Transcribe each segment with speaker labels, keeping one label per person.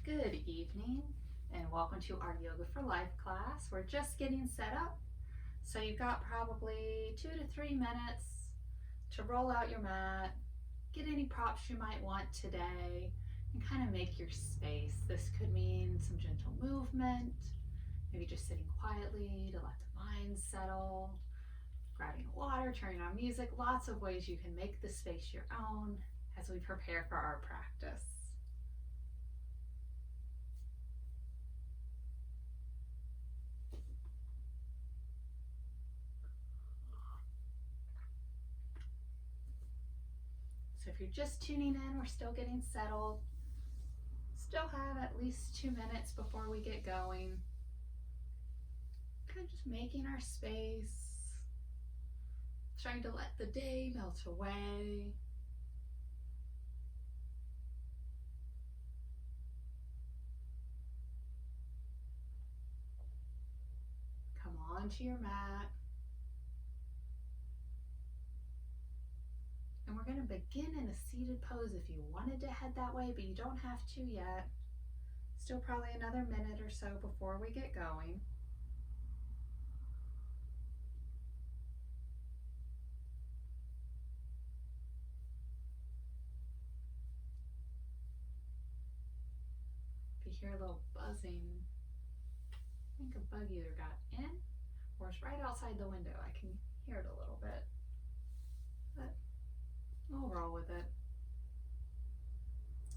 Speaker 1: Good evening and welcome to our Yoga for Life class. We're just getting set up, so you've got probably 2 to 3 minutes to roll out your mat, get any props you might want today, and kind of make your space. This could mean some gentle movement, maybe just sitting quietly to let the mind settle, grabbing water, turning on music, lots of ways you can make the space your own as we prepare for our practice. So if you're just tuning in, we're still getting settled. Still have at least 2 minutes before we get going. Kind of just making our space, trying to let the day melt away. Come onto your mat. And we're going to begin in a seated pose if you wanted to head that way, but you don't have to yet. Still probably another minute or so before we get going. If you hear a little buzzing, I think a bug either got in or it's right outside the window. I can hear it a little bit, but we'll roll with it.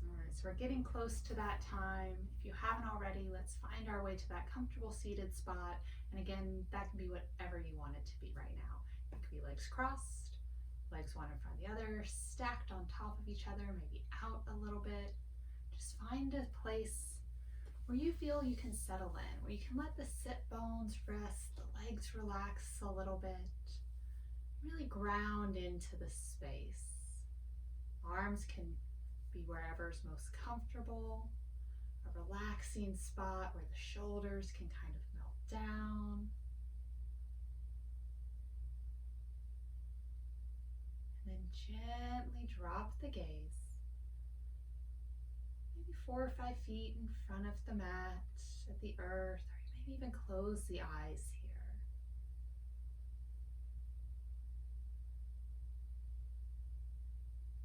Speaker 1: All right, so we're getting close to that time. If you haven't already, let's find our way to that comfortable seated spot. And again, that can be whatever you want it to be right now. It could be legs crossed, legs one in front of the other, stacked on top of each other, maybe out a little bit. Just find a place where you feel you can settle in, where you can let the sit bones rest, the legs relax a little bit. Really ground into the space. Arms can be wherever's most comfortable, a relaxing spot where the shoulders can kind of melt down. And then gently drop the gaze. Maybe 4 or 5 feet in front of the mat, at the earth, or maybe even close the eyes here.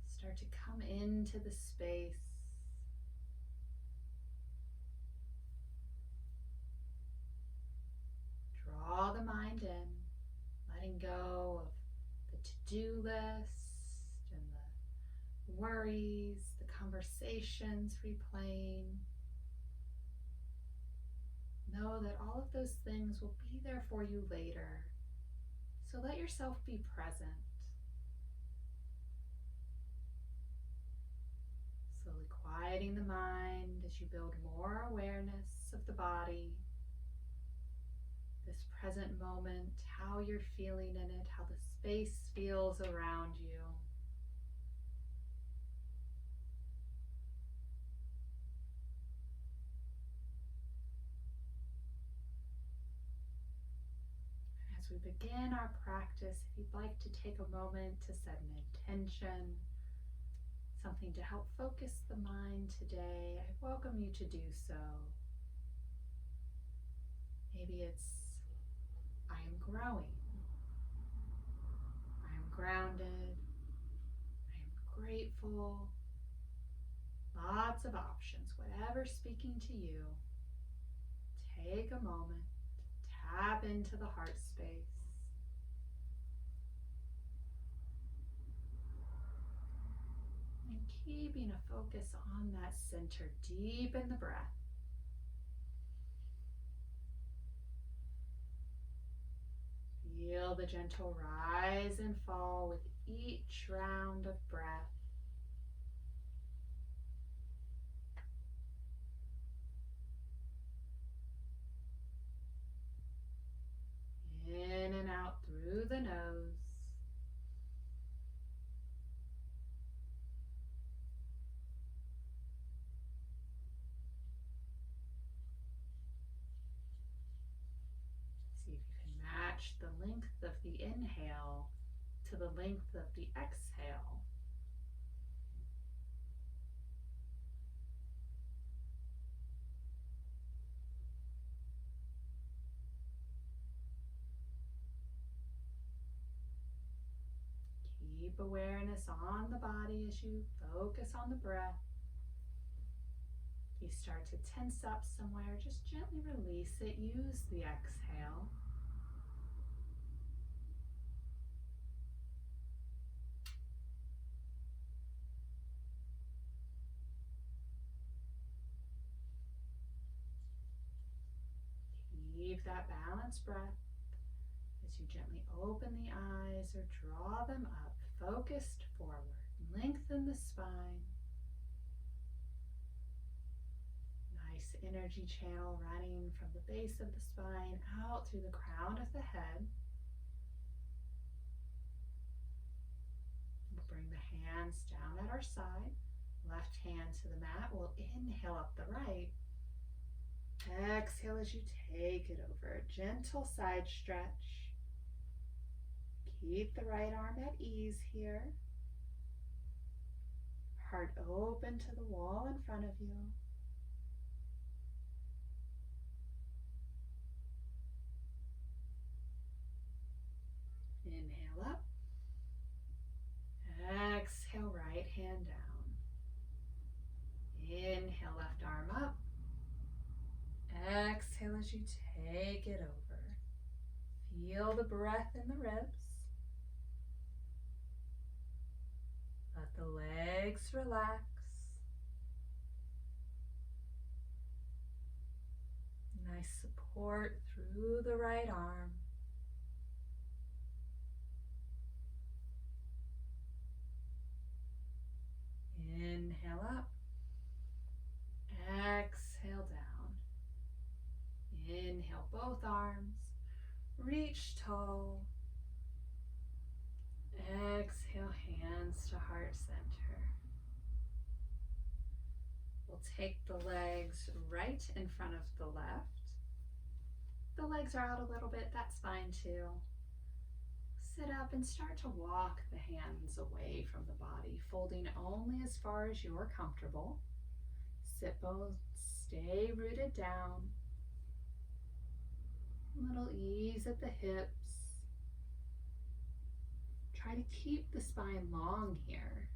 Speaker 1: Start to come into the space. Draw the mind in, letting go of the to-do list and the worries, the conversations replaying. Know that all of those things will be there for you later. So let yourself be present. Slowly quieting the mind as you build more awareness of the body, this present moment, how you're feeling in it, how the space feels around you. As we begin our practice, if you'd like to take a moment to set an intention, something to help focus the mind today, I welcome you to do so. Maybe it's, I am growing, I am grounded, I am grateful. Lots of options, whatever's speaking to you. Take a moment, tap into the heart space. And keeping a focus on that center, deep in the breath. Feel the gentle rise and fall with each round of breath. In and out through the nose. See if you can match the length of the inhale to the length of the exhale. Keep awareness on the body as you focus on the breath. If you start to tense up somewhere, just gently release it. Use the exhale. Keep that balanced breath as you gently open the eyes or draw them up, focused forward. Lengthen the spine. Nice energy channel running from the base of the spine out through the crown of the head. We'll bring the hands down at our side. Left hand to the mat. We'll inhale up the right. Exhale as you take it over. A gentle side stretch. Keep the right arm at ease here. Heart open to the wall in front of you. Inhale up. Exhale, right hand down. Inhale, left arm up. Exhale as you take it over. Feel the breath in the ribs. Let the legs relax. Nice support through the right arm. Inhale up. Exhale down. Inhale both arms. Reach tall. Exhale, hands to heart center. We'll take the legs right in front of the left. The legs are out a little bit, that's fine too. Sit up and start to walk the hands away from the body, folding only as far as you're comfortable. Sit bones, stay rooted down. A little ease at the hips. Try to keep the spine long here.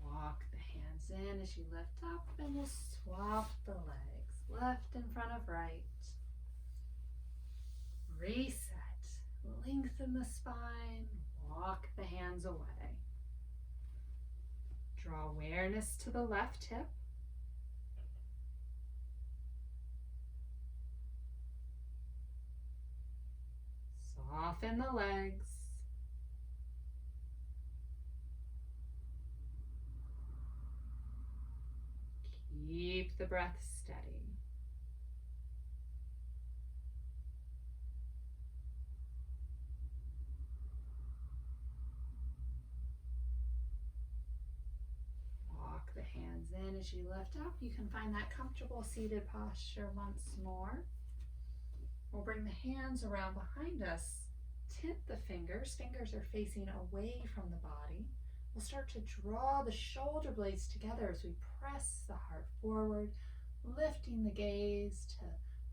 Speaker 1: Walk the hands in as you lift up, and we'll swap the legs, left in front of right. Reset. Lengthen the spine. Walk the hands away. Draw awareness to the left hip. Soften the legs. Keep the breath steady. Walk the hands in as you lift up. You can find that comfortable seated posture once more. We'll bring the hands around behind us. Tip the fingers. Fingers are facing away from the body. We'll start to draw the shoulder blades together as we press the heart forward, lifting the gaze to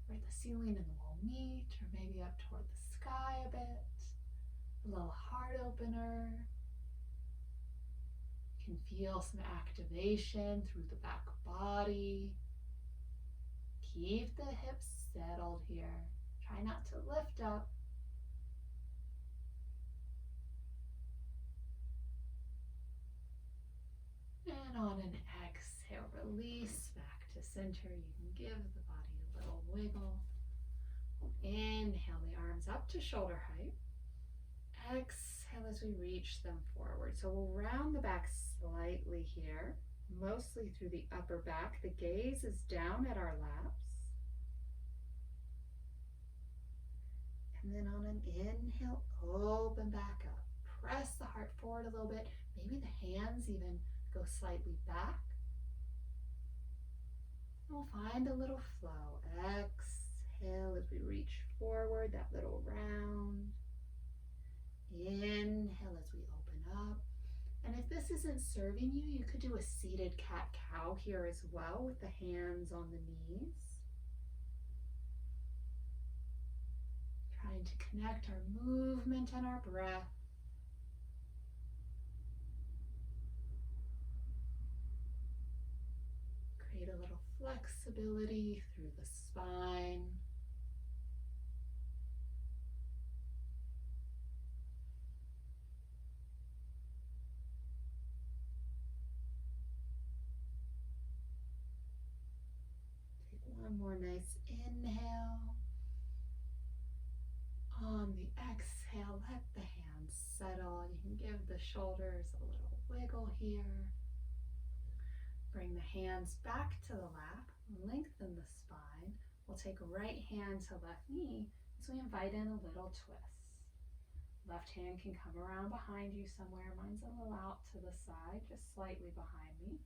Speaker 1: where the ceiling and the wall meet, or maybe up toward the sky a bit. A little heart opener. You can feel some activation through the back body. Keep the hips settled here. Try not to lift up. And on an exhale, release back to center. You can give the body a little wiggle. Inhale the arms up to shoulder height. Exhale as we reach them forward. So we'll round the back slightly here, mostly through the upper back. The gaze is down at our laps. And then on an inhale, open back up. Press the heart forward a little bit. Maybe the hands even go slightly back. And we'll find a little flow. Exhale as we reach forward, that little round. Inhale as we open up. And if this isn't serving you, you could do a seated cat-cow here as well with the hands on the knees. Trying to connect our movement and our breath. Create a little flexibility through the spine. Take one more nice inhale. On the exhale, let the hands settle. You can give the shoulders a little wiggle here. Bring the hands back to the lap, lengthen the spine. We'll take right hand to left knee as we invite in a little twist. Left hand can come around behind you somewhere. Mine's a little out to the side, just slightly behind me.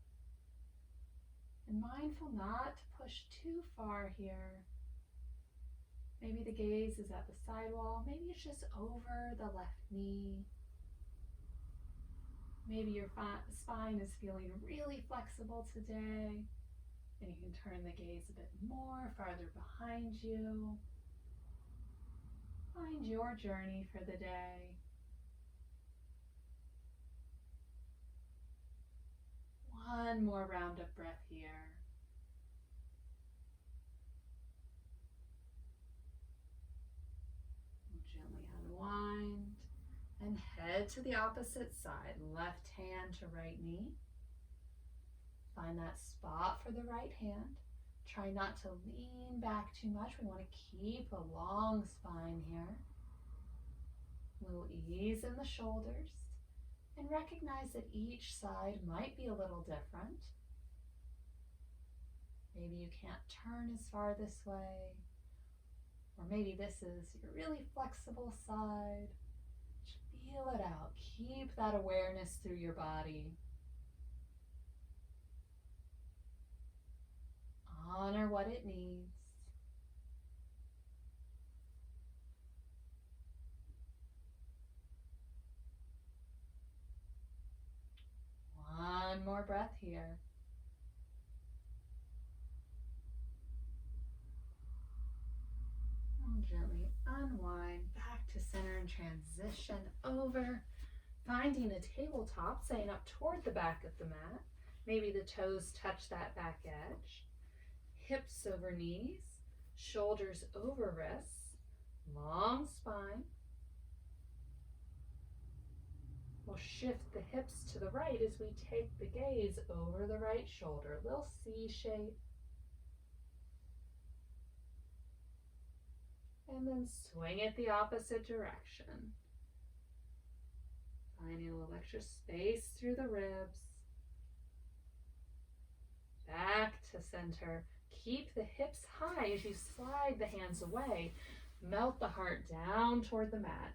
Speaker 1: And mindful not to push too far here. Maybe the gaze is at the sidewall. Maybe it's just over the left knee. Maybe your spine is feeling really flexible today, and you can turn the gaze a bit more farther behind you. Find your journey for the day. One more round of breath here. Gently unwind. And head to the opposite side, left hand to right knee. Find that spot for the right hand. Try not to lean back too much. We want to keep a long spine here. A little ease in the shoulders. And recognize that each side might be a little different. Maybe you can't turn as far this way. Or maybe this is your really flexible side. Feel it out. Keep that awareness through your body. Honor what it needs. One more breath here. Gently unwind back to center and transition over, finding a tabletop, staying up toward the back of the mat. Maybe the toes touch that back edge. Hips over knees, shoulders over wrists, long spine. We'll shift the hips to the right as we take the gaze over the right shoulder, a little C shape. And then swing it the opposite direction. Finding a little extra space through the ribs. Back to center. Keep the hips high as you slide the hands away. Melt the heart down toward the mat.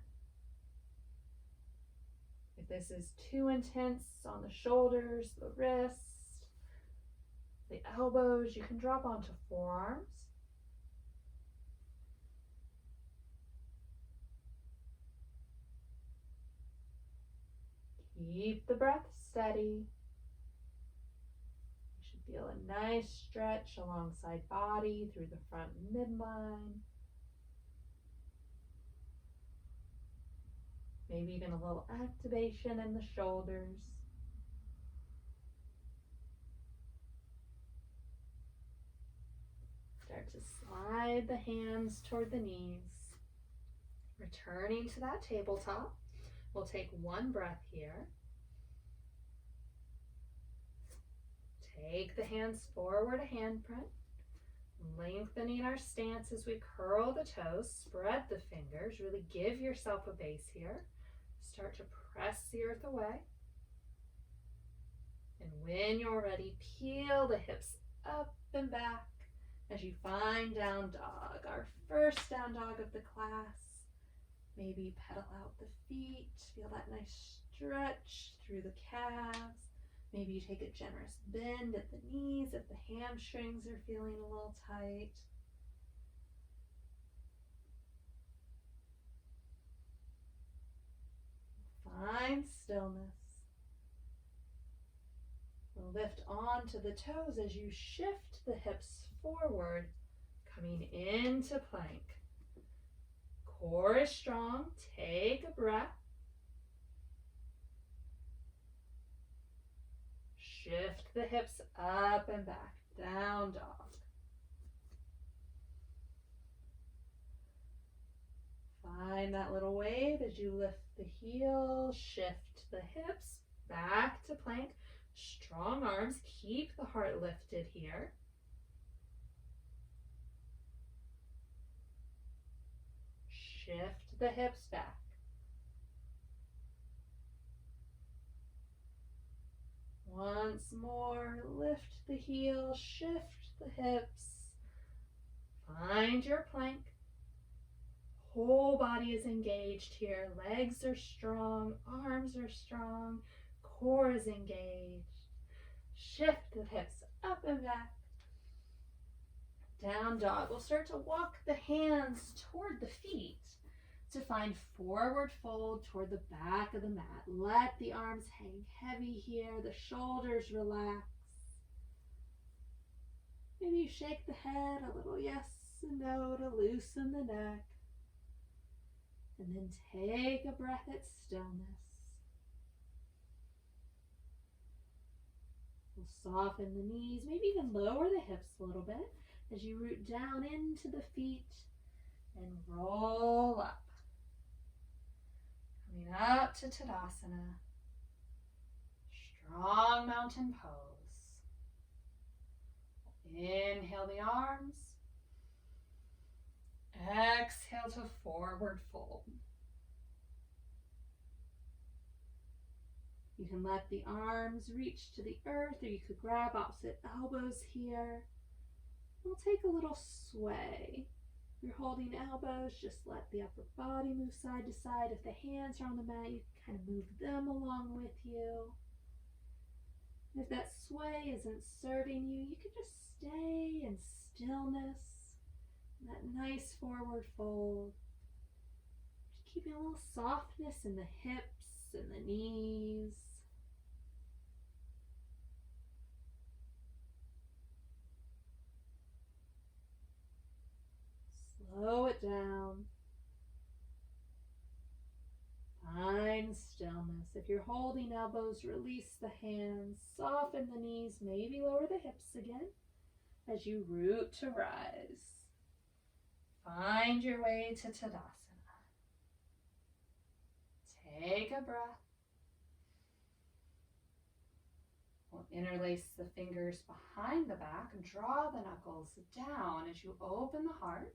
Speaker 1: If this is too intense on the shoulders, the wrists, the elbows, you can drop onto forearms. Keep the breath steady. You should feel a nice stretch alongside body through the front midline. Maybe even a little activation in the shoulders. Start to slide the hands toward the knees. Returning to that tabletop. We'll take one breath here. Take the hands forward a handprint. Lengthening our stance as we curl the toes, spread the fingers, really give yourself a base here. Start to press the earth away. And when you're ready, peel the hips up and back as you find down dog, our first down dog of the class. Maybe pedal out the feet, feel that nice stretch through the calves. Maybe you take a generous bend at the knees if the hamstrings are feeling a little tight. Find stillness. Lift onto the toes as you shift the hips forward, coming into plank.
Speaker 2: Core is strong. Take a breath. Shift the hips up and back. Down dog. Find that little wave as you lift the heels, shift the hips, back to plank. Strong arms, keep the heart lifted here. Shift the hips back. Once more, lift the heels, shift the hips. Find your plank. Whole body is engaged here. Legs are strong, arms are strong, core is engaged. Shift the hips up and back. Down dog. We'll start to walk the hands toward the feet to find forward fold toward the back of the mat. Let the arms hang heavy here, the shoulders relax. Maybe you shake the head a little yes and no to loosen the neck. And then take a breath at stillness. We'll soften the knees, maybe even lower the hips a little bit as you root down into the feet and roll up. Coming up to Tadasana. Strong mountain pose. Inhale the arms. Exhale to forward fold. You can let the arms reach to the earth, or you could grab opposite elbows here. We'll take a little sway. If you're holding elbows, just let the upper body move side to side. If the hands are on the mat, you can kind of move them along with you. If that sway isn't serving you, you can just stay in stillness. That nice forward fold. Just keeping a little softness in the hips and the knees. Slow it down. Find stillness. If you're holding elbows, release the hands. Soften the knees. Maybe lower the hips again as you root to rise. Find your way to Tadasana. Take a breath. We'll interlace the fingers behind the back and draw the knuckles down as you open the heart.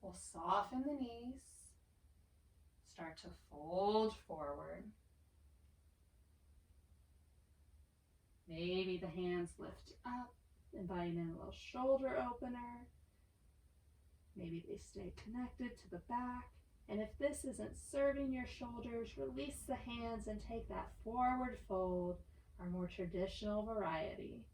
Speaker 2: We'll soften the knees. Start to fold forward. Maybe the hands lift up, inviting in a little shoulder opener. Maybe they stay connected to the back. And if this isn't serving your shoulders, release the hands and take that forward fold, our more traditional variety.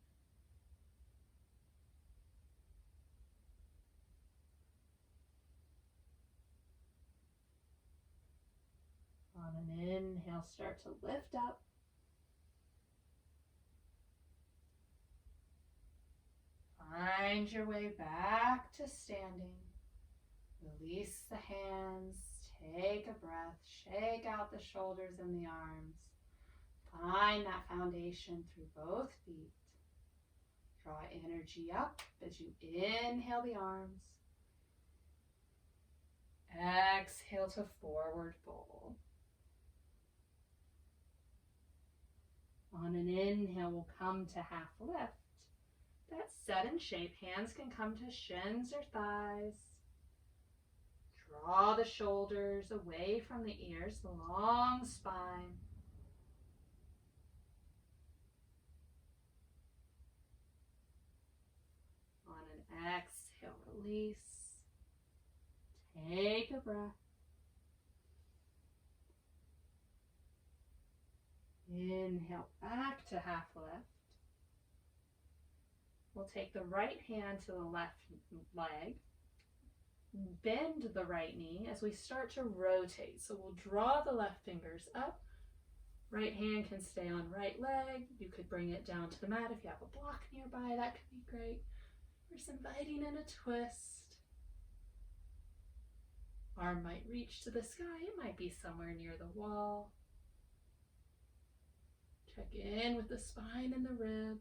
Speaker 2: On an inhale, start to lift up. Find your way back to standing. Release the hands. Take a breath. Shake out the shoulders and the arms. Find that foundation through both feet. Draw energy up as you inhale the arms. Exhale to forward fold. On an inhale, we'll come to half lift. That's set in shape. Hands can come to shins or thighs. Draw the shoulders away from the ears, the long spine. On an exhale, release. Take a breath. Inhale back to half lift. We'll take the right hand to the left leg. Bend the right knee as we start to rotate. So we'll draw the left fingers up. Right hand can stay on right leg. You could bring it down to the mat if you have a block nearby. That could be great. We're just inviting in a twist.
Speaker 1: Arm might reach to the sky. It might be somewhere near the wall. Check in with the spine and the ribs.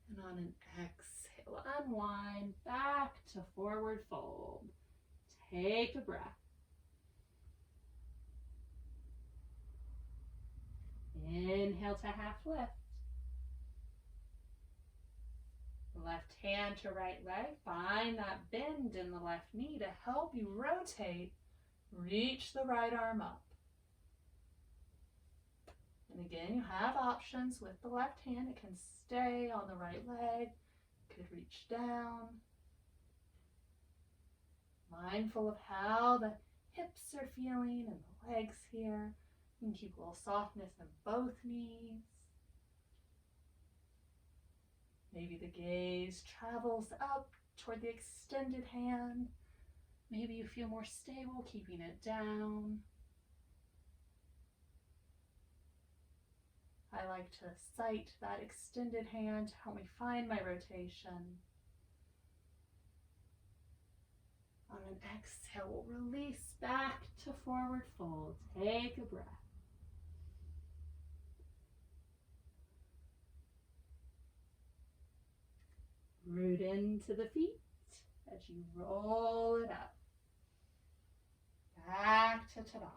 Speaker 1: And on an exhale, unwind back to forward fold. Take a breath. Inhale to half lift. Left hand to right leg. Find that bend in the left knee to help you rotate. Reach the right arm up. And again, you have options with the left hand. It can stay on the right leg. It could reach down. Mindful of how the hips are feeling and the legs here. You can keep a little softness in both knees. Maybe the gaze travels up toward the extended hand. Maybe you feel more stable keeping it down. I like to sight that extended hand to help me find my rotation. On an exhale, we'll release back to forward fold. Take a breath. Root into the feet as you roll it up. Back to Tadasana.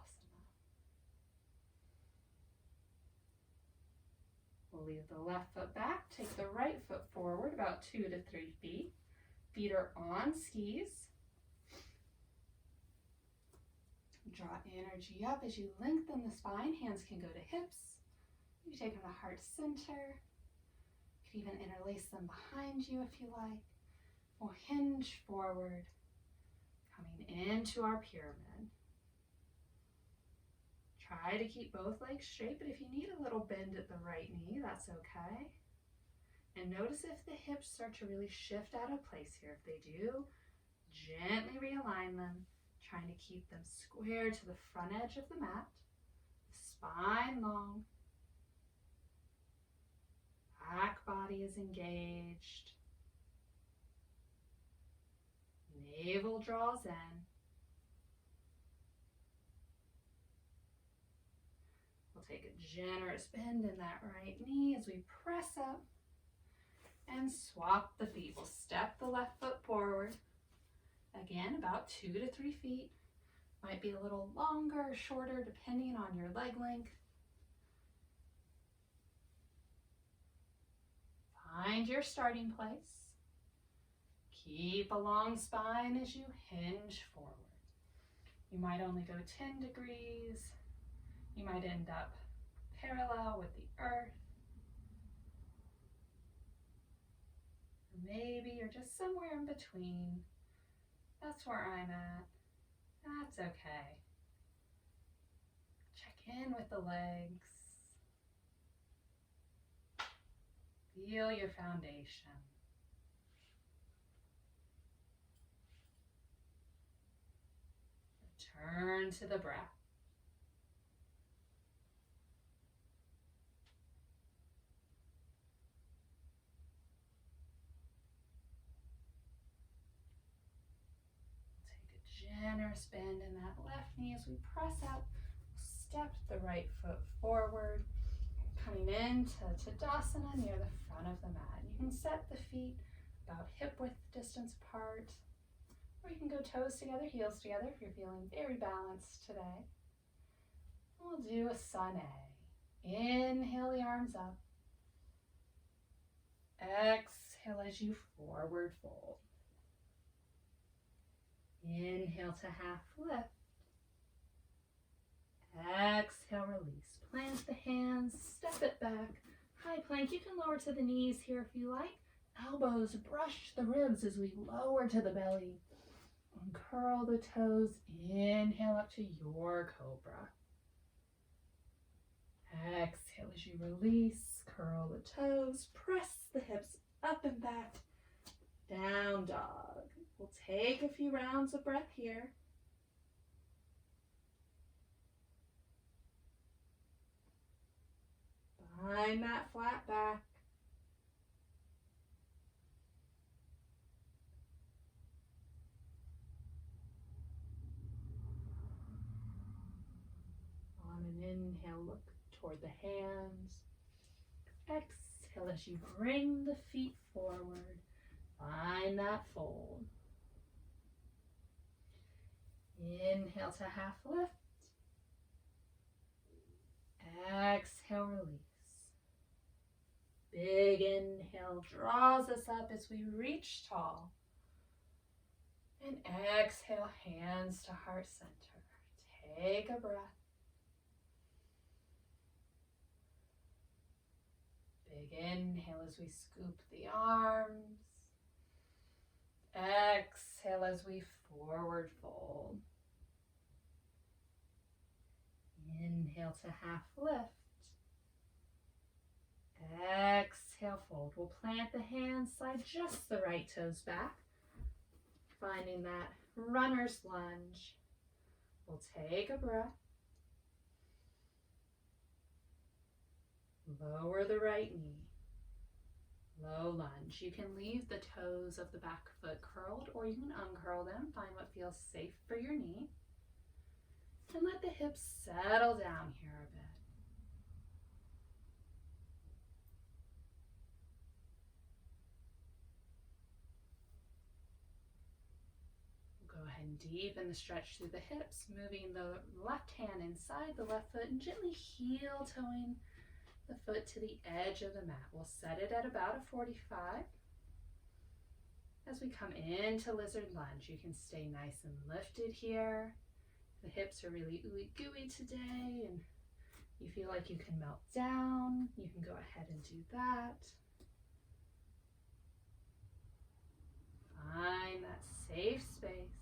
Speaker 1: We'll leave the left foot back. Take the right foot forward about 2 to 3 feet. Feet are on skis. Draw energy up as you lengthen the spine. Hands can go to hips. You take them to heart center. You could even interlace them behind you if you like. We'll hinge forward, coming into our pyramid. Try to keep both legs straight, but if you need a little bend at the right knee, that's okay. And notice if the hips start to really shift out of place here. If they do, gently realign them, trying to keep them square to the front edge of the mat. The spine long. Back body is engaged. Navel draws in. We'll take a generous bend in that right knee as we press up and swap the feet. We'll step the left foot forward. Again, about 2 to 3 feet. Might be a little longer or shorter depending on your leg length. Find your starting place. Keep a long spine as you hinge forward. You might only go 10 degrees. You might end up parallel with the earth. Or maybe you're just somewhere in between. That's where I'm at. That's okay. Check in with the legs. Feel your foundation. Return to the breath. Generous bend in that left knee as we press up. Step the right foot forward, coming into Tadasana near the front of the mat. You can set the feet about hip width distance apart, or you can go toes together, heels together if you're feeling very balanced today. We'll do a sun A. Inhale the arms up. Exhale as you forward fold. Inhale to half lift. Exhale, release. Plant the hands, step it back. High plank. You can lower to the knees here if you like. Elbows brush the ribs as we lower to the belly. And curl the toes. Inhale up to your cobra. Exhale as you release. Curl the toes. Press the hips up and back. Down dog. We'll take a few rounds of breath here. Find that flat back.
Speaker 2: look toward the hands. Exhale as you bring the feet forward. Find that fold. Inhale to half lift. Exhale, release. Big inhale draws us up as we reach tall. And exhale, hands to heart center. Take a breath. Big inhale as we scoop the arms. Exhale as we forward fold. Inhale to half lift. Exhale, fold. We'll plant the hands, slide just the right toes back. Finding that runner's lunge. We'll take a breath. Lower the right knee. Low lunge. You can leave the toes of the back foot curled or you can uncurl them. Find what feels safe for your knee. And let the hips settle down here a bit. Go ahead and deepen the stretch through the hips, moving the left hand inside the left foot and gently heel toeing the foot to the edge of the mat. We'll set it at about a 45. As we come into lizard lunge, you can stay nice and lifted here. The hips are really ooey gooey today and you feel like you can melt down, you can go ahead and do that. Find that safe space.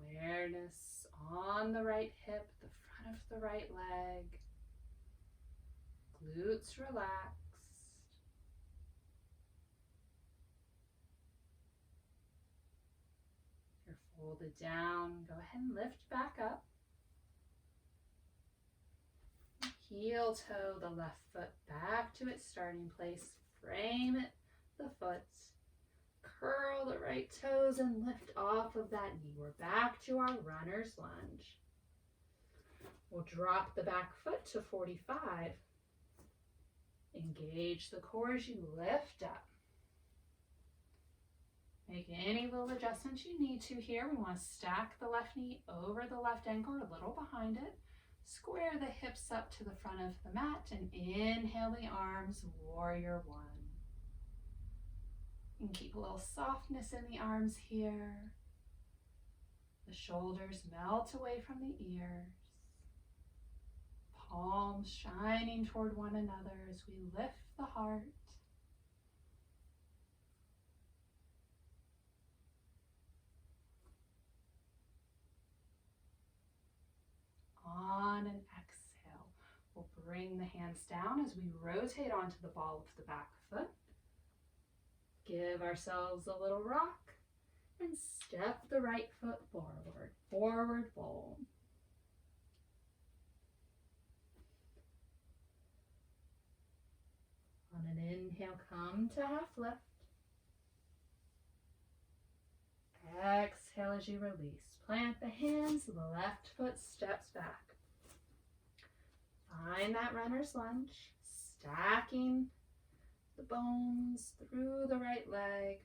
Speaker 2: Awareness on the right hip, the front of the right leg. Glutes relaxed. You're folded down. Go ahead and lift back up. Heel toe the left foot back to its starting place. Frame it, the foot. Curl the right toes and lift off of that knee. We're back to our runner's lunge. We'll drop the back foot to 45. Engage the core as you lift up. Make any little adjustments you need to here. We want to stack the left knee over the left ankle, a little behind it. Square the hips up to the front of the mat and inhale the arms, warrior one. And keep a little softness in the arms here. The shoulders melt away from the ears. Palms shining toward one another as we lift the heart. On an exhale, we'll bring the hands down as we rotate onto the ball of the back foot. Give ourselves a little rock and step the right foot forward. Forward fold. On an inhale, come to half lift. Exhale as you release. Plant the hands, the left foot steps back. Find that runner's lunge, stacking the bones through the right leg.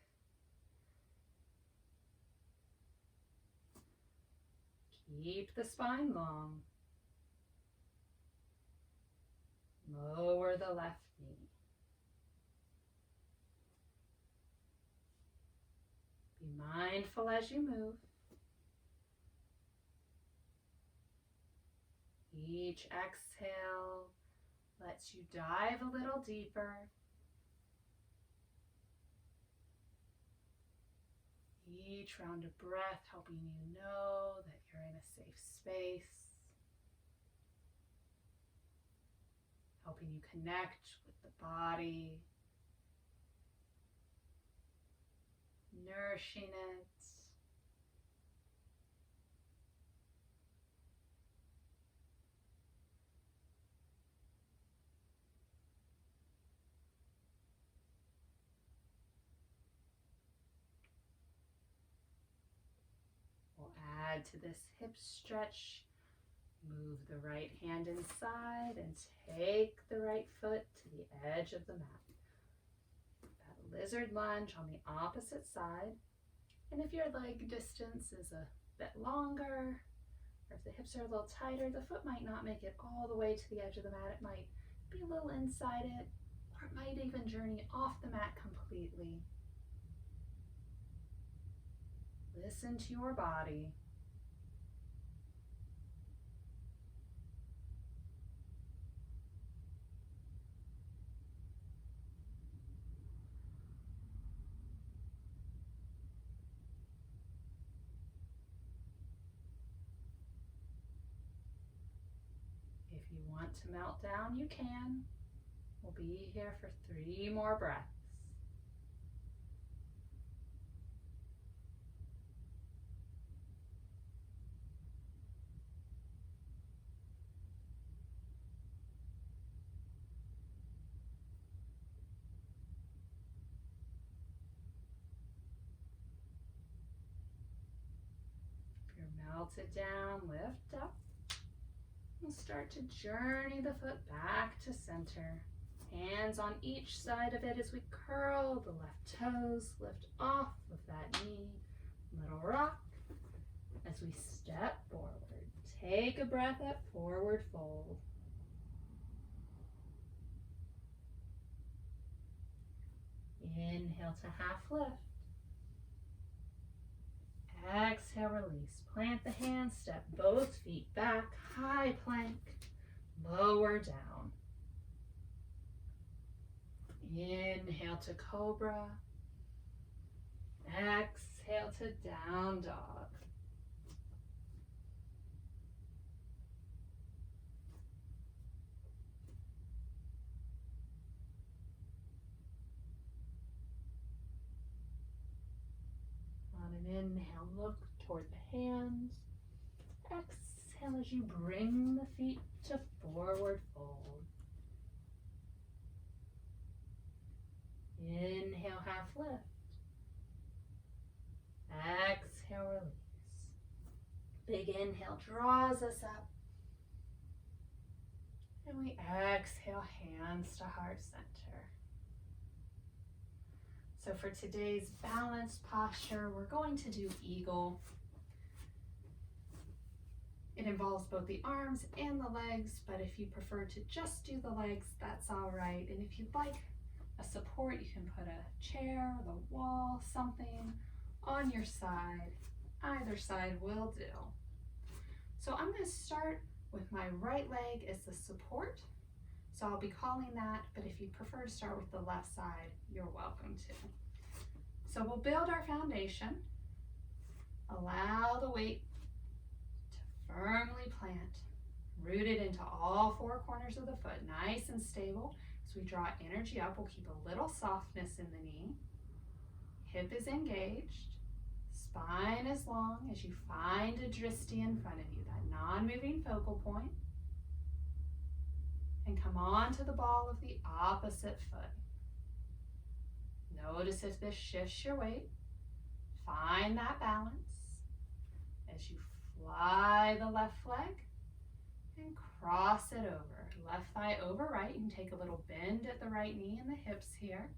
Speaker 2: Keep the spine long. Lower the left knee. Be mindful as you move. Each exhale lets you dive a little deeper. Each round of breath helping you know that you're in a safe space. Helping you connect with the body. Nourishing it.
Speaker 1: add to this hip stretch. Move the right hand inside and take the right foot to the edge of the mat. That lizard lunge on the opposite side. And if your leg distance is a bit longer, or if the hips are a little tighter, the foot might not make it all the way to the edge of the mat. It might be a little inside it, or it might even journey off the mat completely. Listen to your body. If you want to melt down, you can. We'll be here for 3 more breaths. If you're melted down, lift up. And start to journey the foot back to center. Hands on each side of it as we curl the left toes, lift off of that knee. Little rock as we step forward. Take a breath at forward fold. Inhale to half lift. Exhale, release. Plant the hands, step both feet back, high plank, lower down. Inhale to cobra. Exhale to down dog. On an inhale, look toward the hands. Exhale as you bring the feet to forward fold. Inhale, half lift. Exhale, release. Big inhale draws us up. And we exhale, hands to heart center. So for today's balanced posture, we're going to do eagle. It involves both the arms and the legs, but if you prefer to just do the legs, that's all right. And if you'd like a support, you can put a chair, the wall, something on your side. Either side will do. So I'm going to start with my right leg as the support. So I'll be calling that, but if you prefer to start with the left side, you're welcome to. So we'll build our foundation. Allow the weight to firmly plant, rooted into all 4 corners of the foot, nice and stable. As we draw energy up, we'll keep a little softness in the knee. Hip is engaged. Spine is long as you find a drishti in front of you, that non-moving focal point. And come on to the ball of the opposite foot. Notice if this shifts your weight. Find that balance as you fly the left leg and cross it over. Left thigh over right. You can take a little bend at the right knee and the hips here.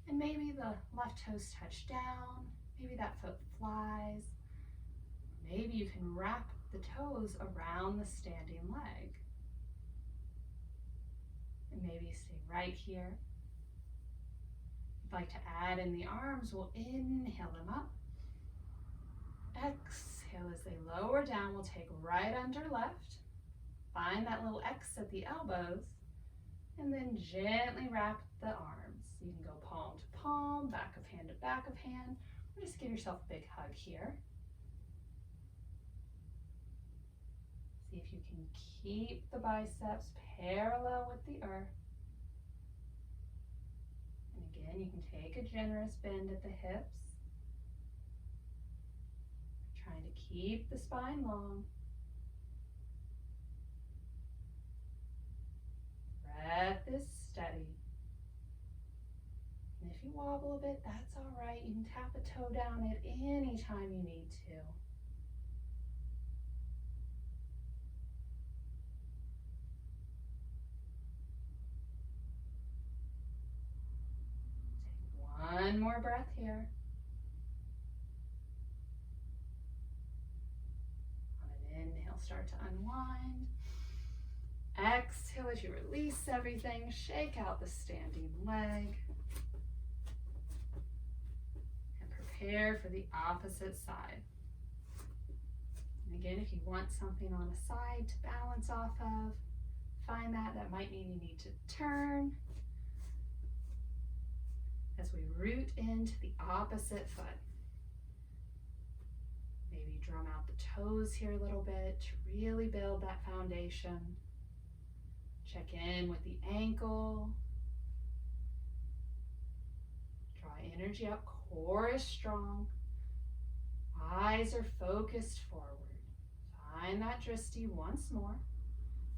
Speaker 1: And maybe the left toes touch down. Maybe that foot flies. Maybe you can wrap the toes around the standing leg. And maybe stay right here. If you'd like to add in the arms, we'll inhale them up. Exhale as they lower down, we'll take right under left. Find that little X at the elbows. And then gently wrap the arms. You can go palm to palm, back of hand to back of hand. Or just give yourself a big hug here. See if you can keep the biceps parallel with the earth. And again, you can take a generous bend at the hips. Trying to keep the spine long. Breath is steady. And if you wobble a bit, that's all right. You can tap a toe down at any time you need to. here. On an inhale, start to unwind. Exhale as you release everything, shake out the standing leg. And prepare for the opposite side. And again, if you want something on a side to balance off of, find that. That might mean you need to turn. As we root into the opposite foot. Maybe drum out the toes here a little bit to really build that foundation. Check in with the ankle. Draw energy up, core is strong. Eyes are focused forward. Find that drishti once more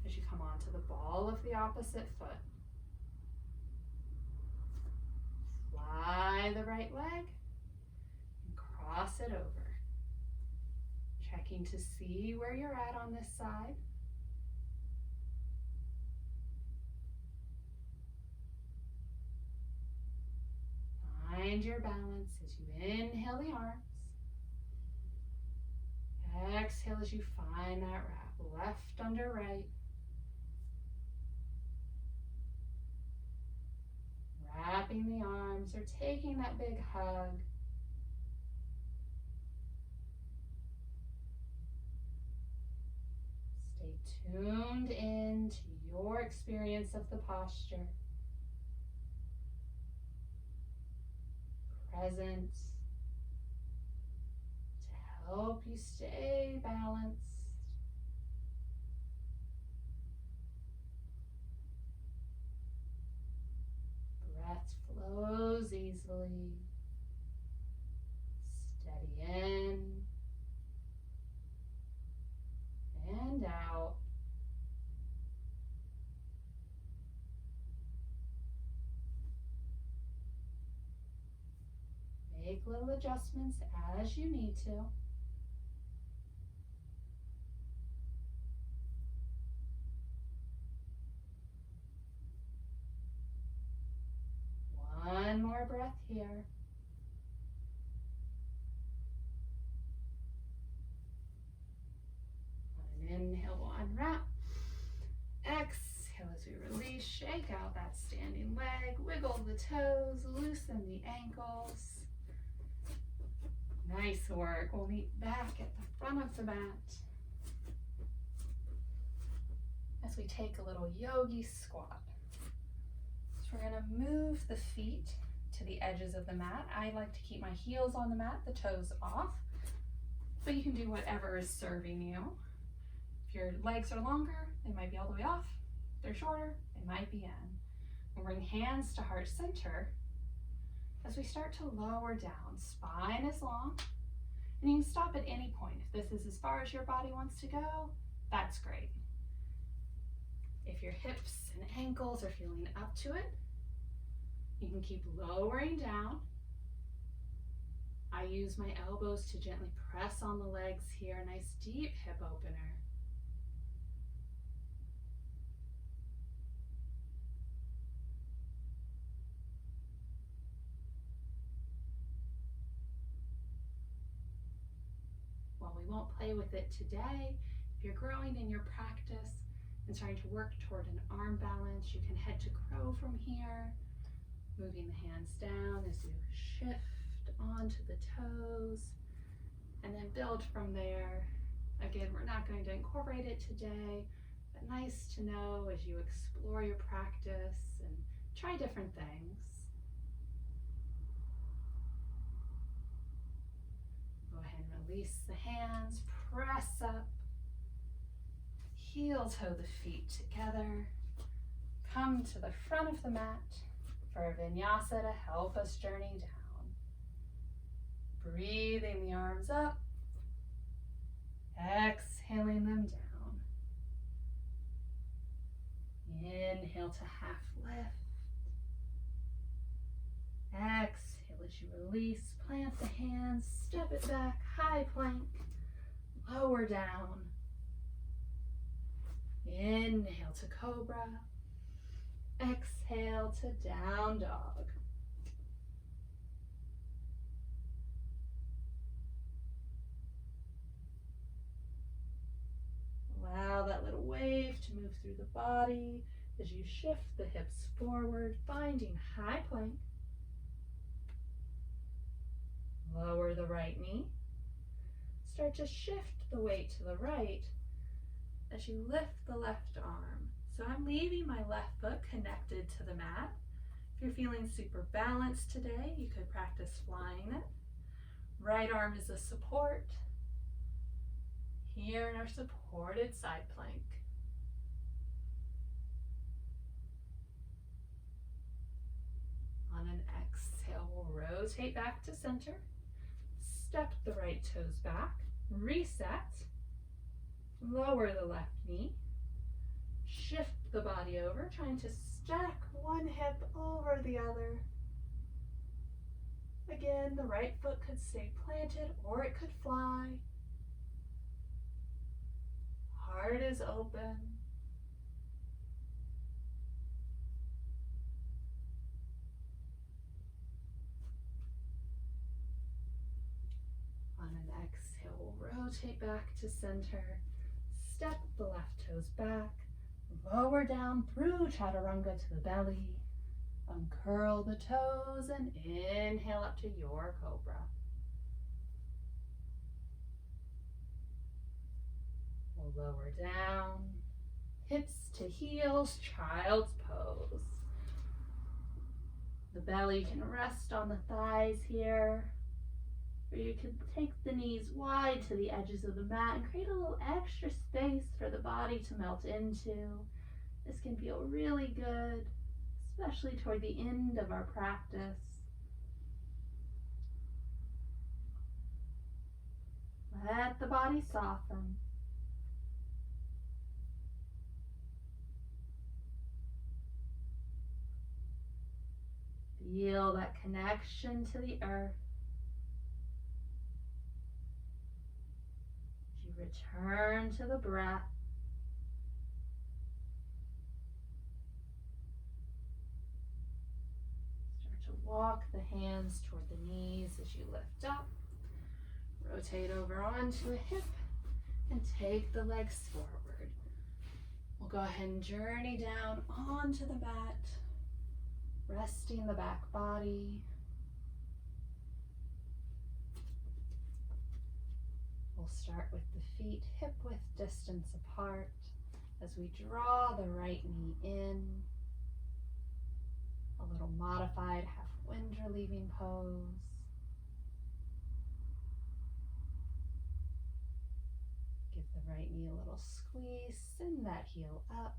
Speaker 1: as you come onto the ball of the opposite foot. Fly the right leg and cross it over. Checking to see where you're at on this side. Find your balance as you inhale the arms. Exhale as you find that wrap, left under right. Wrapping the arms or taking that big hug. Stay tuned in to your experience of the posture. Present to help you stay balanced. Breath flows easily. Steady in and out. Make little adjustments as you need to. One more breath here. On an inhale, we'll unwrap. Exhale as we release, shake out that standing leg, wiggle the toes, loosen the ankles. Nice work. We'll meet back at the front of the mat as we take a little yogi squat. So we're going to move the feet to the edges of the mat. I like to keep my heels on the mat, the toes off, but you can do whatever is serving you. If your legs are longer, they might be all the way off. If they're shorter, they might be in. We'll bring hands to heart center. As we start to lower down, spine is long, and you can stop at any point. If this is as far as your body wants to go, that's great. If your hips and ankles are feeling up to it, you can keep lowering down. I use my elbows to gently press on the legs here, a nice deep hip opener. We won't play with it today. If you're growing in your practice and starting to work toward an arm balance, you can head to crow from here, moving the hands down as you shift onto the toes, and then build from there. Again, we're not going to incorporate it today, but nice to know as you explore your practice and try different things. Release the hands, press up, heel toe the feet together, come to the front of the mat for a vinyasa to help us journey down. Breathing the arms up, exhaling them down. Inhale to half lift. Exhale as you release, plant the hands, step it back, high plank, lower down. Inhale to cobra, exhale to down dog.
Speaker 2: body as you shift the hips forward, finding high plank. Lower the right knee. Start to shift the weight to the right as you lift the left arm. So I'm leaving my left foot connected to the mat. If you're feeling super balanced today, you could practice flying it. Right arm is a support. Here in our supported side plank. On an exhale, we'll rotate back to center. Step the right toes back. Reset. Lower the left knee. Shift the body over, trying to stack one hip over the other. Again, the right foot could stay planted or it could fly. Heart is open. On an exhale, we'll rotate back to center. Step the left toes back. Lower down through chaturanga to the belly. Uncurl the toes and inhale up to your cobra. We'll lower down, hips to heels, child's pose. The belly can rest on the thighs here, or you can take the knees wide to the edges of the mat and create a little extra space for the body to melt into. This can feel really good, especially toward the end of our practice. Let the body soften. Feel that connection to the earth. As you return to the breath. Start to walk the hands toward the knees as you lift up. Rotate over onto a hip and take the legs forward. We'll go ahead and journey down onto the mat, resting the back body. We'll start with the feet hip-width distance apart as we draw the right knee in. A little modified half wind relieving pose. Give the right knee a little squeeze, send that heel up.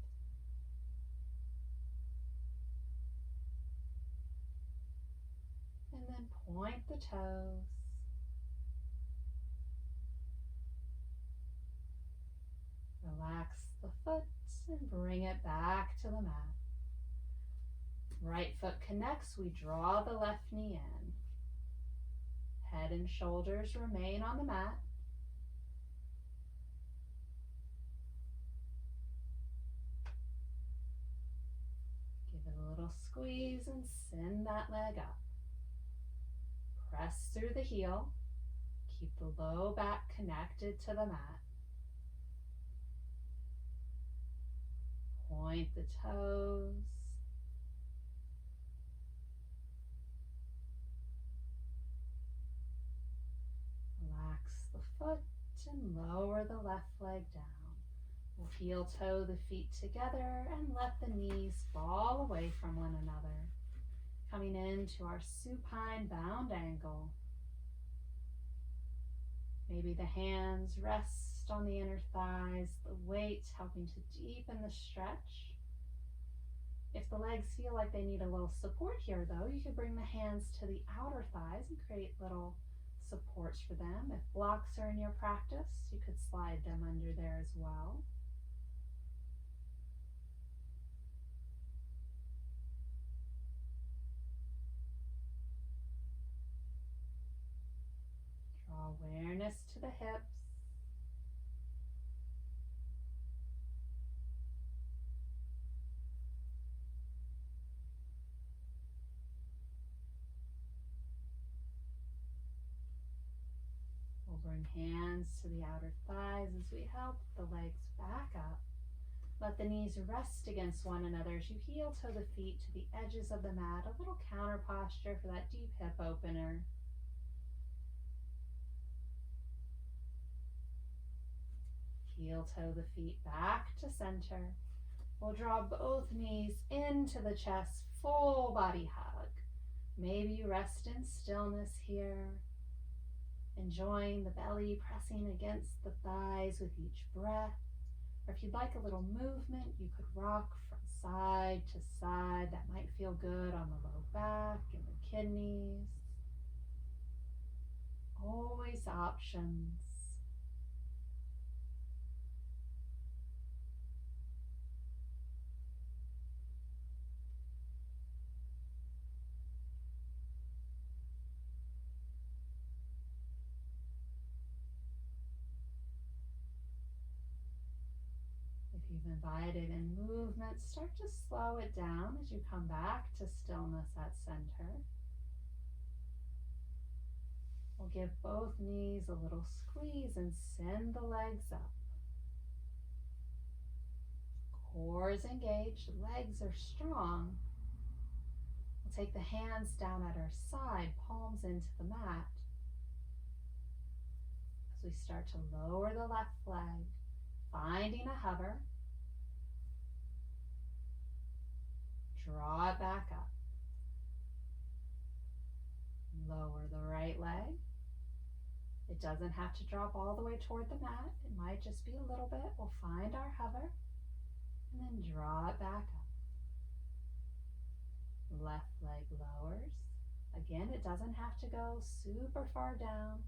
Speaker 2: And then point the toes. Relax the foot and bring it back to the mat. Right foot connects, we draw the left knee in. Head and shoulders remain on the mat. Give it a little squeeze and send that leg up. Press through the heel. Keep the low back connected to the mat. Point the toes. Relax the foot and lower the left leg down. We'll heel toe the feet together and let the knees fall away from one another. Coming into our supine bound angle. Maybe the hands rest on the inner thighs, the weight helping to deepen the stretch. If the legs feel like they need a little support here though, you could bring the hands to the outer thighs and create little supports for them. If blocks are in your practice, you could slide them under there as well. Draw awareness to the hips. We'll bring hands to the outer thighs as we help the legs back up. Let the knees rest against one another as you heel toe the feet to the edges of the mat. A little counter posture for that deep hip opener. Heel toe the feet back to center. We'll draw both knees into the chest, full body hug. Maybe you rest in stillness here, enjoying the belly pressing against the thighs with each breath. Or if you'd like a little movement, you could rock from side to side. That might feel good on the low back and the kidneys. Always options. If you've invited in movement, start to slow it down as you come back to stillness at center. We'll give both knees a little squeeze and send the legs up. Core is engaged, legs are strong. We'll take the hands down at our side, palms into the mat. As we start to lower the left leg, finding a hover, draw it back up. Lower the right leg. It doesn't have to drop all the way toward the mat. It might just be a little bit. We'll find our hover and then draw it back up. Left leg lowers. Again, it doesn't have to go super far down.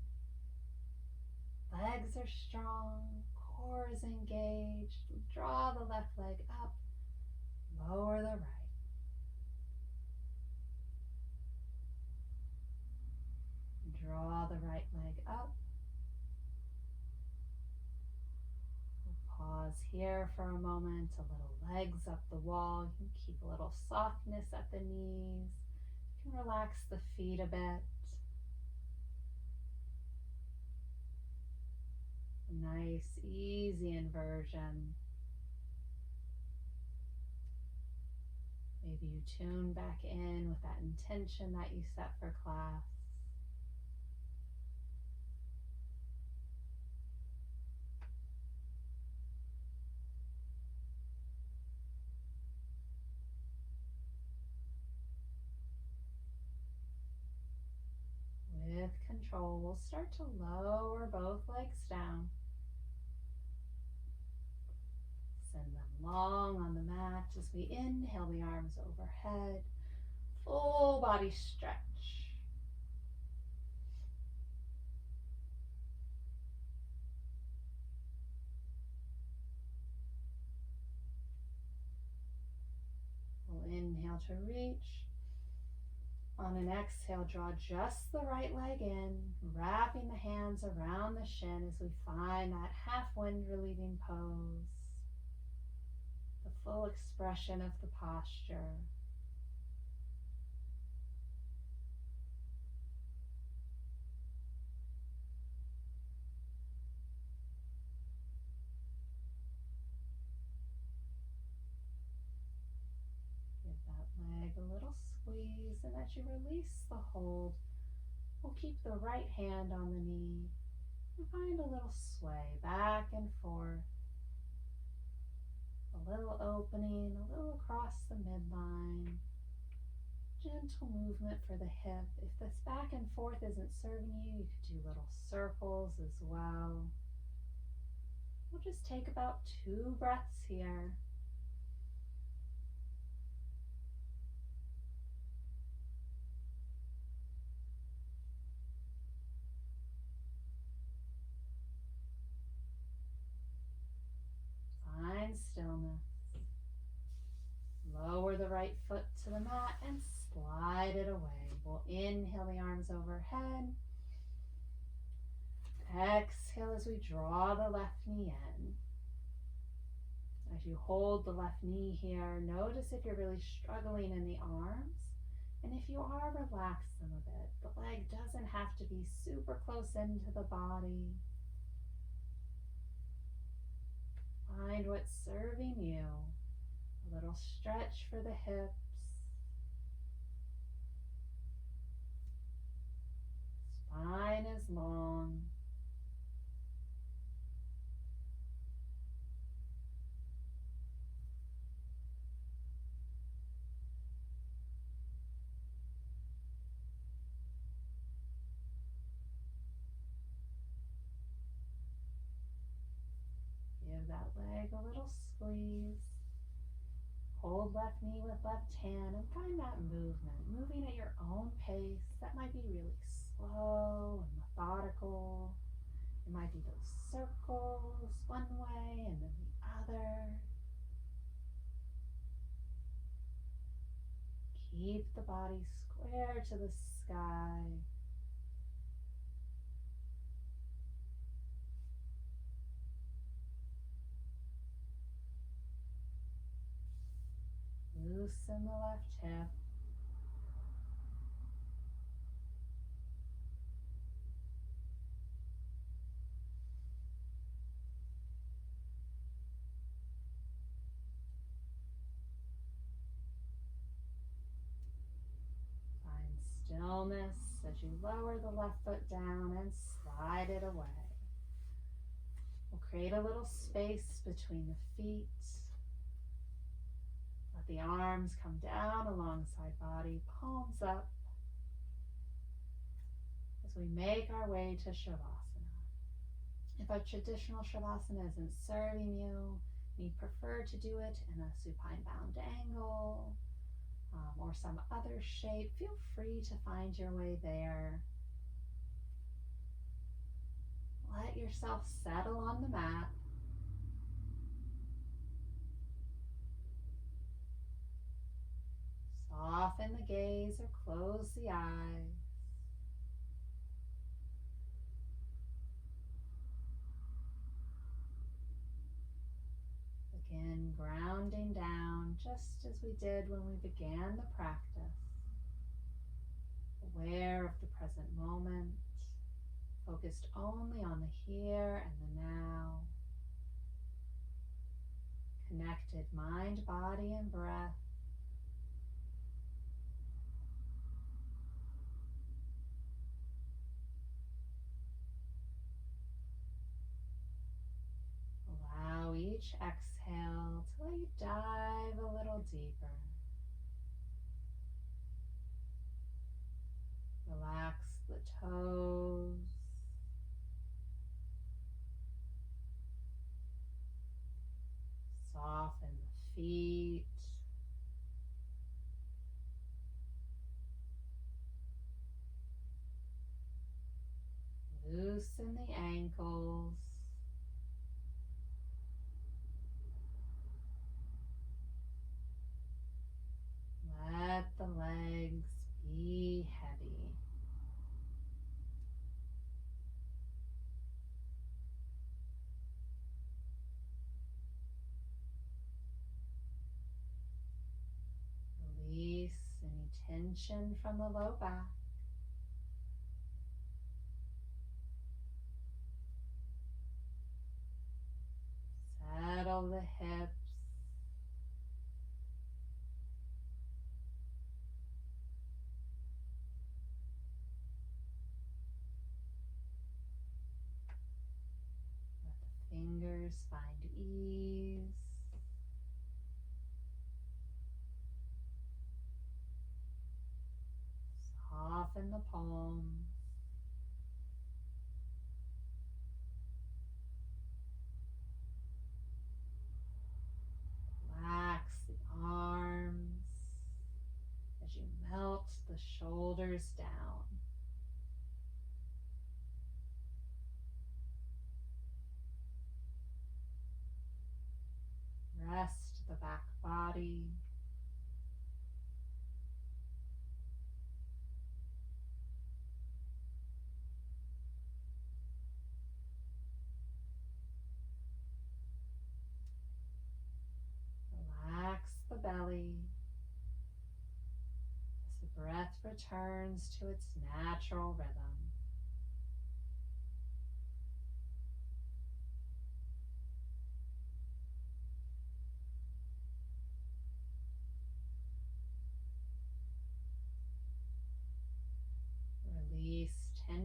Speaker 2: Legs are strong, core is engaged. Draw the left leg up, lower the right. Draw the right leg up. We'll pause here for a moment, a little legs up the wall. You can keep a little softness at the knees. You can relax the feet a bit. Nice, easy inversion. Maybe you tune back in with that intention that you set for class. With control, we'll start to lower both legs down. Send them long on the mat as we inhale the arms overhead. Full body stretch. We'll inhale to reach. On an exhale, draw just the right leg in, wrapping the hands around the shin as we find that half wind relieving pose. The full expression of the posture. Give that leg a little squeeze, and as you release the hold, we'll keep the right hand on the knee and find a little sway back and forth. A little opening, a little across the midline. Gentle movement for the hip. If this back and forth isn't serving you, you could do little circles as well. We'll just take about 2 breaths here. Find stillness. Lower the right foot to the mat and slide it away. We'll inhale the arms overhead. Exhale as we draw the left knee in. As you hold the left knee here, notice if you're really struggling in the arms. And if you are, relax them a bit. The leg doesn't have to be super close into the body. Find what's serving you. little stretch for the hips. Spine is long. Give that leg a little squeeze. Hold left knee with left hand and find that movement, moving at your own pace. That might be really slow and methodical. It might be those circles one way and then the other. Keep the body square to the sky. Loosen the left hip. Find stillness as you lower the left foot down and slide it away. We'll create a little space between the feet. Let the arms come down alongside body, palms up, as we make our way to Shavasana. If a traditional Shavasana isn't serving you, and you prefer to do it in a supine bound angle or some other shape, feel free to find your way there. Let yourself settle on the mat. Soften the gaze or close the eyes. Begin grounding down just as we did when we began the practice. Aware of the present moment, focused only on the here and the now. Connected mind, body, and breath. Allow each exhale to let you dive a little deeper. Relax the toes. Soften the feet. Loosen the ankles. Let the legs be heavy. Release any tension from the low back. Settle the hips. Let the fingers find ease. Soften the palms. Relax the arms as you melt the shoulders down. Rest the back body. Relax the belly as the breath returns to its natural rhythm.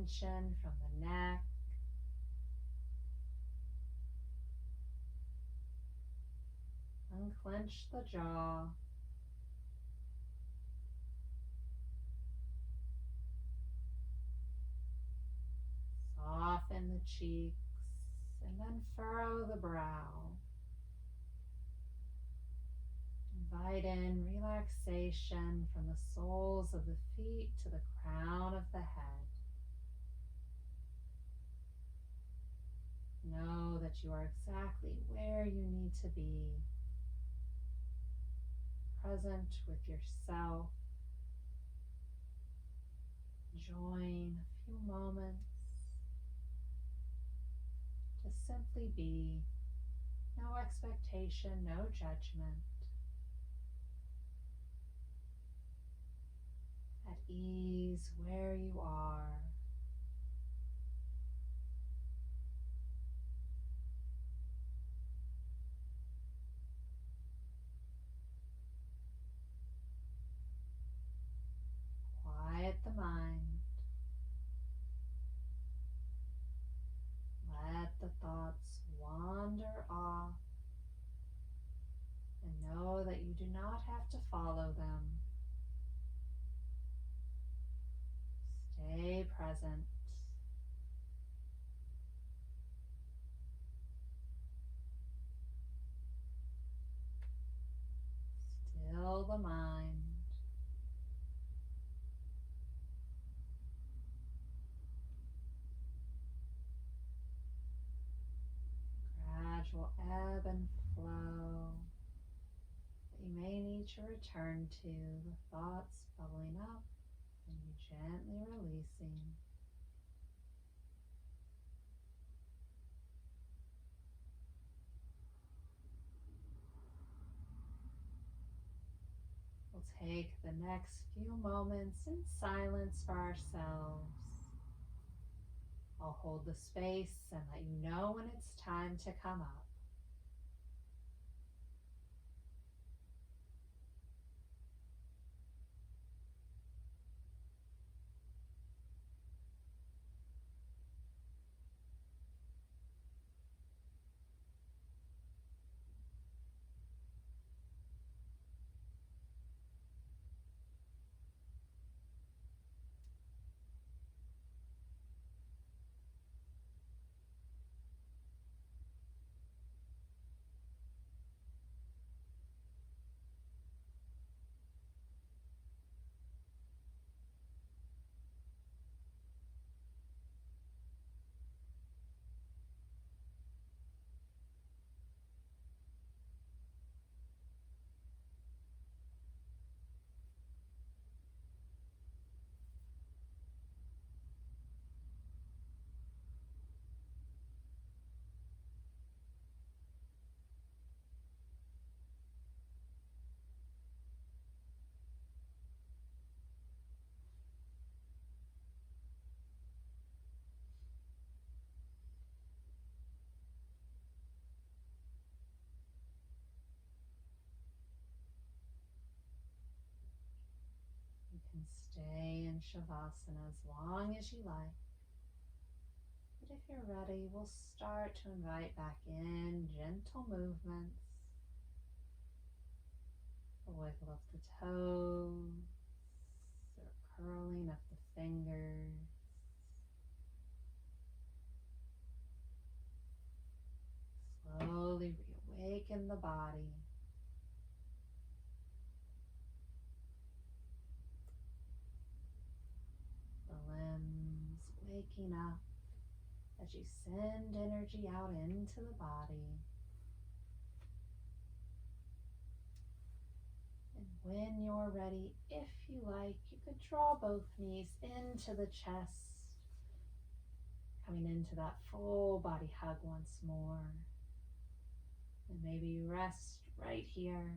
Speaker 3: tension from the neck. Unclench the jaw. Soften the cheeks and then furrow the brow. Invite in relaxation from the soles of the feet to the crown of the head. Know that you are exactly where you need to be, present with yourself. Enjoying a few moments to simply be. No expectation, no judgment. At ease where you are. Quiet the mind. Let the thoughts wander off, and know that you do not have to follow them. Stay present. Still the mind. Gradual ebb and flow that you may need to return to, the thoughts bubbling up and you gently releasing. We'll take the next few moments in silence for ourselves. I'll hold the space and let you know when it's time to come up. You can stay in Shavasana as long as you like. But if you're ready, we'll start to invite back in gentle movements. The wiggle of the toes, or curling of the fingers. Slowly reawaken the body. The limbs waking up as you send energy out into the body. And when you're ready, if you like, you could draw both knees into the chest, coming into that full body hug once more. And maybe you rest right here.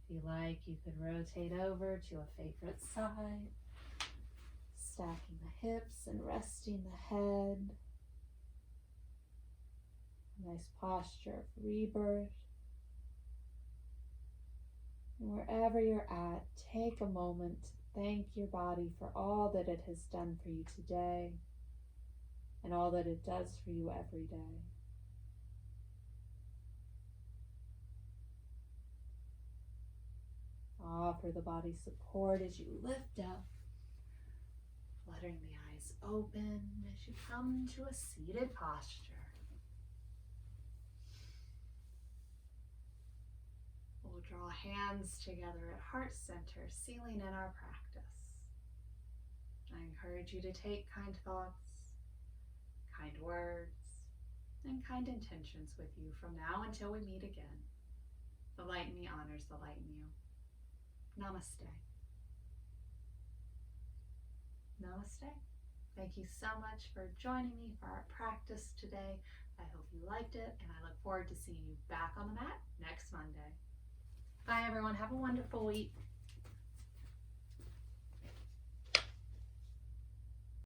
Speaker 3: If you like, you could rotate over to a favorite side, stacking the hips and resting the head. Nice posture of rebirth. And wherever you're at, take a moment Thank your body for all that it has done for you today and all that it does for you every day. Offer the body support as you lift up, fluttering the eyes open as you come to a seated posture. We'll draw hands together at heart center, sealing in our practice. I encourage you to take kind thoughts, kind words, and kind intentions with you from now until we meet again. The light in me honors the light in you. Namaste. Namaste. Thank you so much for joining me for our practice today. I hope you liked it, and I look forward to seeing you back on the mat next Monday. Bye, everyone. Have a wonderful week.